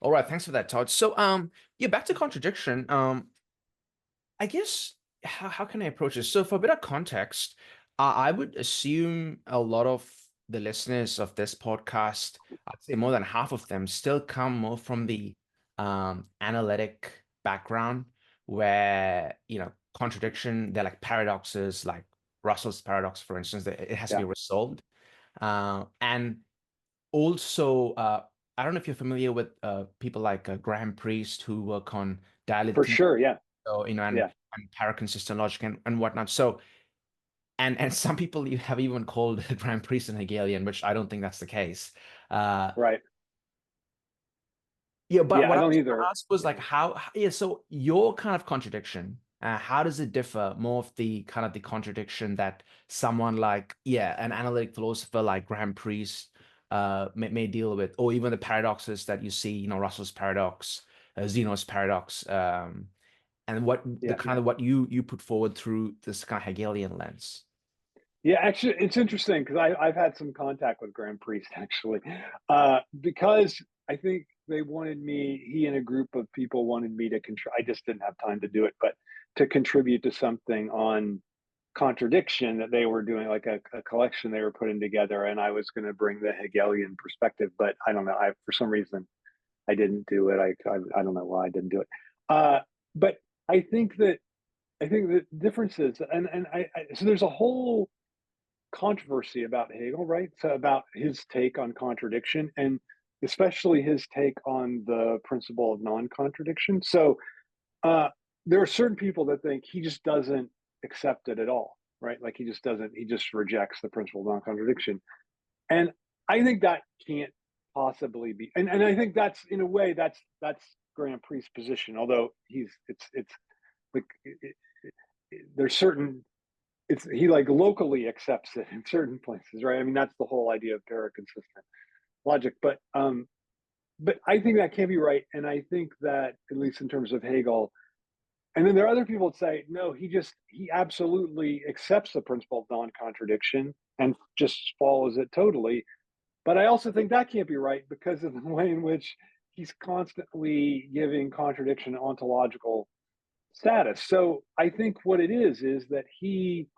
All right, thanks for that, Todd. So, yeah, back to contradiction. I guess how can I approach this? So, for a bit of context, I would assume a lot of the listeners of this podcast, I'd say more than half of them, still come more from the analytic background, where contradiction, they're like paradoxes, like Russell's paradox, for instance, that it has to Yeah, be resolved. And also, I don't know if you're familiar with people like Graham Priest who work on for dialectic, sure. Yeah, so, yeah, and paraconsistent logic and whatnot. So, and some people you have even called Graham Priest an Hegelian, which I don't think that's the case. Uh, right. yeah, but Yeah, what I I don't was going to either. ask was Yeah. like yeah, so your kind of contradiction, how does it differ more of the kind of the contradiction that someone like, yeah, an analytic philosopher like Graham Priest may deal with, or even the paradoxes that you see, Russell's paradox, Zeno's paradox, and what the Yeah. kind of what you put forward through this kind of Hegelian lens. Yeah, actually, it's interesting because I've had some contact with Graham Priest actually, because I think they wanted me. He and a group of people wanted me to contribute. I just didn't have time to do it, but to contribute to something on contradiction that they were doing, like a collection they were putting together, and I was going to bring the Hegelian perspective. But I don't know. I for some reason I didn't do it. I don't know why I didn't do it. But I think that I think the differences, and so there's a whole controversy about Hegel, right? So about his take on contradiction and especially his take on the principle of non-contradiction. So uh, there are certain people that think he just doesn't accept it at all, right? Like he just doesn't, he just rejects the principle of non-contradiction. And I think that can't possibly be, and I think that's in a way that's Graham Priest's position, although it's like there's certain it's he like locally accepts it in certain places, right? I mean, that's the whole idea of paraconsistent logic. But I think that can't be right, and I think that at least in terms of Hegel, and then there are other people that say no, he absolutely accepts the principle of non-contradiction and just follows it totally. But I also think that can't be right because of the way in which he's constantly giving contradiction ontological status. So I think what it is that he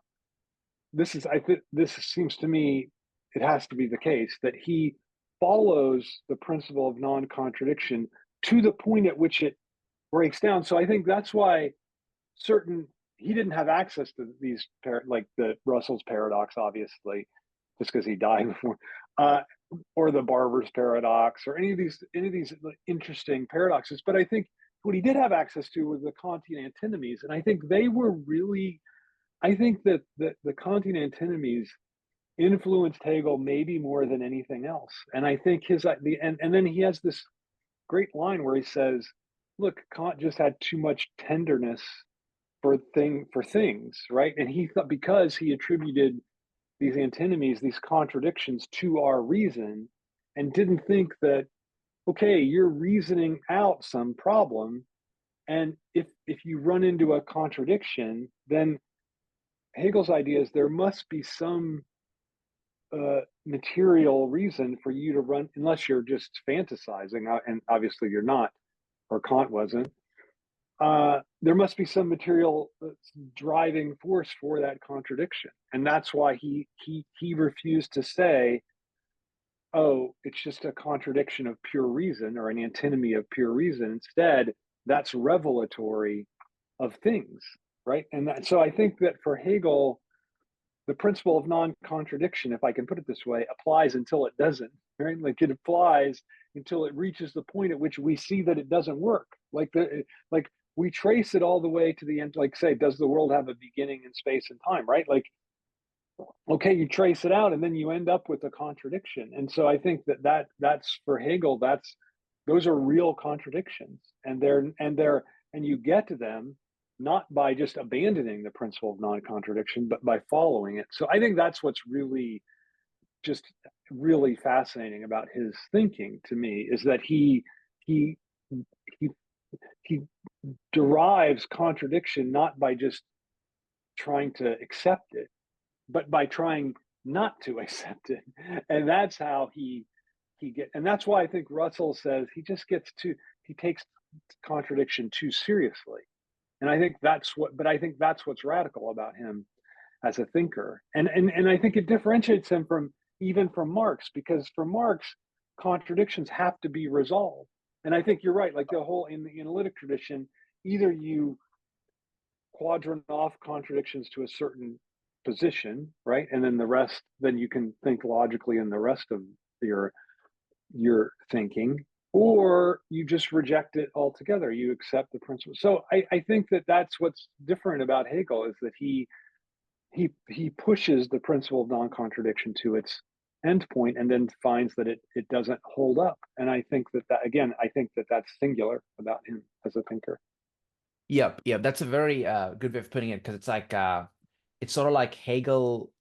this is I think this seems to me it has to be the case that he follows the principle of non-contradiction to the point at which it breaks down. So I think that's why certain he didn't have access to these like the Russell's paradox, obviously, just because he died before, uh, or the Barber's paradox, or any of these interesting paradoxes. But I think what he did have access to was the Kantian antinomies, and I think they were really I think that the Kantian antinomies influenced Hegel maybe more than anything else. And I think and then he has this great line where he says, "Look, Kant just had too much tenderness for things, right?" And he thought because he attributed these antinomies, these contradictions to our reason, and didn't think that okay, you're reasoning out some problem, and if you run into a contradiction, then Hegel's idea is there must be some material reason for you to run, unless you're just fantasizing, and obviously you're not, or Kant wasn't. There must be some material driving force for that contradiction, and that's why he refused to say, "Oh, it's just a contradiction of pure reason or an antinomy of pure reason." Instead, that's revelatory of things, right? So I think that for Hegel, the principle of non-contradiction, if I can put it this way, applies until it doesn't, right? Like it applies until it reaches the point at which we see that it doesn't work. Like we trace it all the way to the end. Like say, does the world have a beginning in space and time, right? Like, okay, you trace it out and then you end up with a contradiction. And so I think that's for Hegel, those are real contradictions. And you get to them not by just abandoning the principle of non-contradiction, but by following it. So I think that's what's really just really fascinating about his thinking to me is that he he he derives contradiction not by just trying to accept it, but by trying not to accept it. And that's how he and that's why I think Russell says he takes contradiction too seriously. And I think that's what's radical about him as a thinker. And I think it differentiates him from Marx, because for Marx, contradictions have to be resolved. And I think you're right, like the whole in the analytic tradition, either you quadrant off contradictions to a certain position, right? And then the rest, then you can think logically in the rest of your your thinking, or you just reject it altogether. You accept the principle. So I think that that's what's different about Hegel, is that he pushes the principle of non-contradiction to its endpoint, and then finds that it doesn't hold up. And I think that again, I think that that's singular about him as a thinker. Yep, yep. That's a very good way of putting it, because it's like it's sort of like Hegel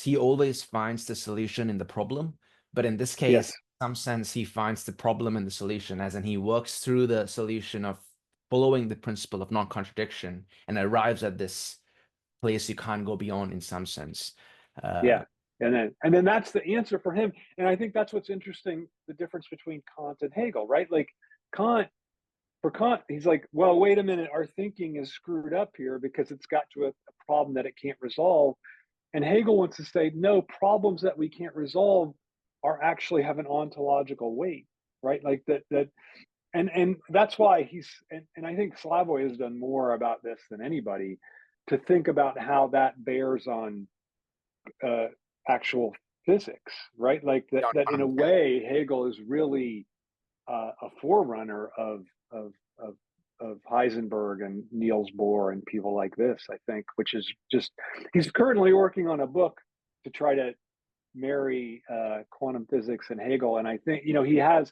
he always finds the solution in the problem, but in this case, Yes. in some sense, he finds the problem in the solution, as in he works through the solution of following the principle of non-contradiction and arrives at this place you can't go beyond in some sense. Yeah. And then that's the answer for him. And I think that's what's interesting, the difference between Kant and Hegel, right? Like Kant, for Kant, he's like, well, wait a minute, our thinking is screwed up here because it's got to a problem that it can't resolve. And Hegel wants to say, no, problems that we can't resolve are actually have an ontological weight, right? Like and that's why and I think Slavoj has done more about this than anybody, to think about how that bears on uh, actual physics, right? Like that in a way, Hegel is really a forerunner of of of Heisenberg and Niels Bohr and people like this, I think, which is just, he's currently working on a book to try to marry quantum physics and Hegel. And I think, he has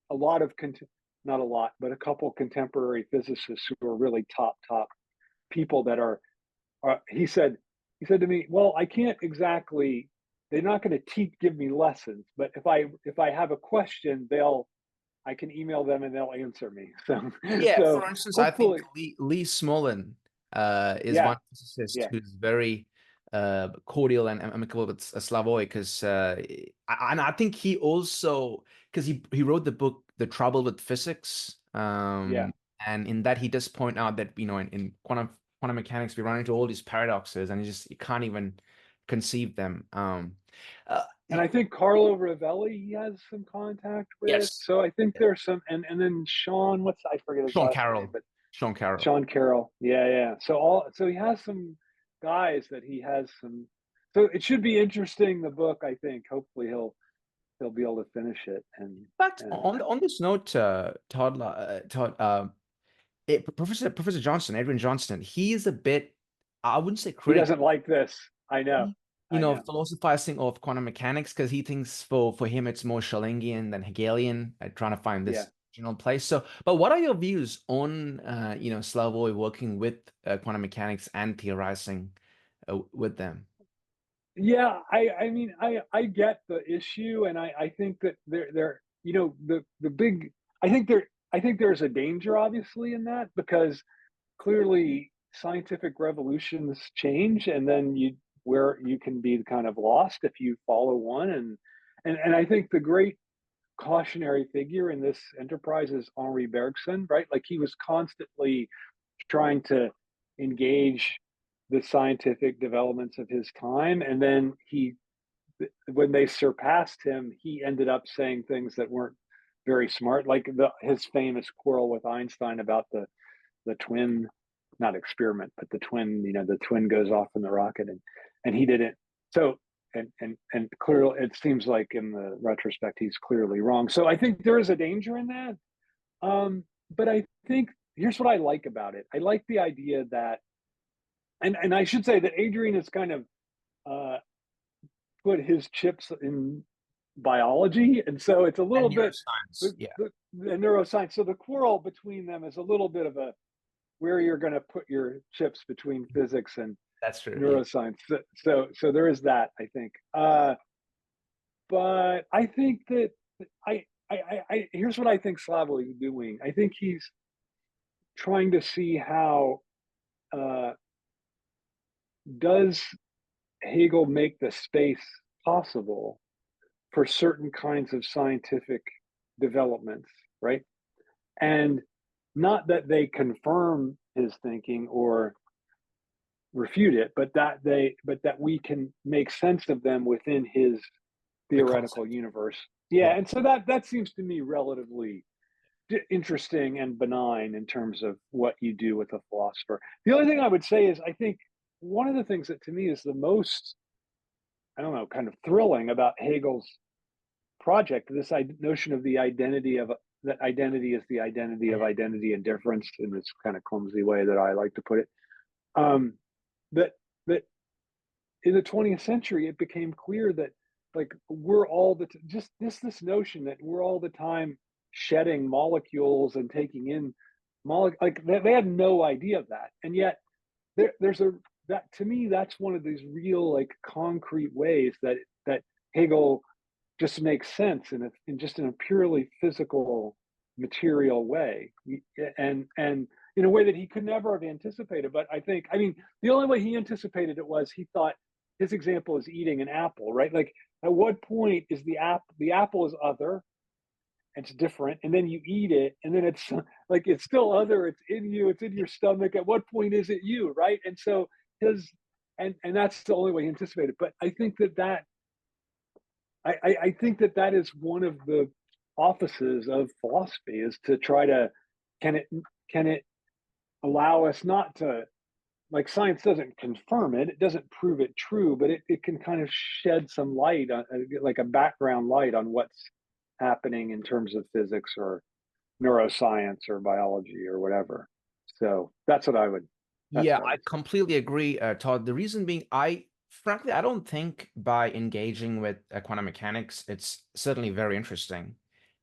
a lot of, not a lot, but a couple contemporary physicists who are really top people that he said to me, well, I can't exactly, they're not going to give me lessons, but if I have a question, I can email them and they'll answer me. So, Yeah, so for instance, I think hopefully, Lee Smolin is yeah, one physicist yeah, who's very cordial and amicable with Slavoj, because and I think he also, because he wrote the book The Trouble with Physics, yeah. and in that he does point out that in quantum mechanics we run into all these paradoxes, and you can't even conceive them. Uh, And I think Carlo Rovelli he has some contact with. yes, So I think there's some, and then Sean, I forget his Sean last name, Carroll, but Sean Carroll. Sean Carroll. Yeah, yeah. So he has some guys that he has some. So it should be interesting. The book, I think. Hopefully he'll be able to finish it. But And on this note, Todd, Professor Johnston, Adrian Johnston, he is a bit, I wouldn't say he critical, doesn't like this. I know. I know. philosophizing of quantum mechanics, because he thinks for him it's more Schellingian than Hegelian, trying to find Yeah. this general place. So, but what are your views on Slavoj working with quantum mechanics and theorizing with them? Yeah, I mean I get the issue, and I think that there the big, I think there's a danger obviously in that, because clearly scientific revolutions change, and then where you can be kind of lost if you follow one. And I think the great cautionary figure in this enterprise is Henri Bergson, right? Like he was constantly trying to engage the scientific developments of his time, and then when they surpassed him, he ended up saying things that weren't very smart, like his famous quarrel with Einstein about the twin, not experiment, but the twin. The twin goes off in the rocket, and he didn't. So and clearly, it seems like in the retrospect, he's clearly wrong. So I think there is a danger in that. But I think here's what I like about it. I like the idea that, and I should say that Adrian has kind of uh, put his chips in biology, and so it's a little And bit neuroscience, the, yeah, the neuroscience. So the quarrel between them is a little bit of a where you're going to put your chips between physics and that's true. Yeah. neuroscience. So there is that, I think. But I think that here's what I think Slavoj is doing. I think he's trying to see how uh, does Hegel make the space possible for certain kinds of scientific developments, right? And not that they confirm his thinking or refute it, but that we can make sense of them within his The theoretical concept. universe. Yeah. Yeah, and so that seems to me relatively interesting and benign in terms of what you do with a philosopher. The only thing I would say is I think one of the things that to me is the most, I don't know, kind of thrilling about Hegel's project, this notion of the identity of that identity is the identity of identity and difference in this kind of clumsy way that I like to put it. Um, that that in the 20th century, it became clear that like we're all just this notion that we're all the time shedding molecules and taking in like they had no idea of that, and yet there's a that to me that's one of these real like concrete ways that Hegel just makes sense in just in a purely physical material way, and in a way that he could never have anticipated. But I mean, the only way he anticipated it was he thought his example is eating an apple, right? Like at what point is the apple is other, it's different, and then you eat it, and then it's like it's still other, it's in you, it's in your stomach. At what point is it you, right? And so his and that's the only way he anticipated. But I think I think that is one of the offices of philosophy, is to try to can it can it allow us not to, like, science doesn't confirm it, it doesn't prove it true, but it can kind of shed some light on like a background light on what's happening in terms of physics or neuroscience or biology or whatever. So that's Yeah, what I I would say. completely agree, Todd. The reason being, frankly, I don't think by engaging with quantum mechanics, it's certainly very interesting.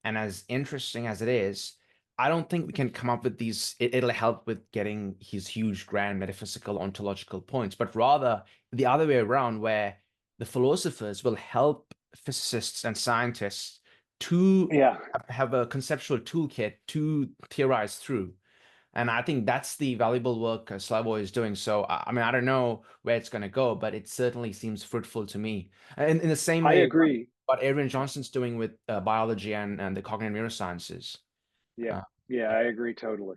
And as interesting as it is, I don't think we can come up with it'll help with getting his huge, grand metaphysical, ontological points, but rather the other way around, where the philosophers will help physicists and scientists to Yeah, have a conceptual toolkit to theorize through. And I think that's the valuable work Slavoj is doing. So, I mean, I don't know where it's going to go, but it certainly seems fruitful to me. And in the same I way, agree. what Adrian Yeah, Johnson's doing with biology and the cognitive neurosciences. yeah, Uh, yeah, I agree totally.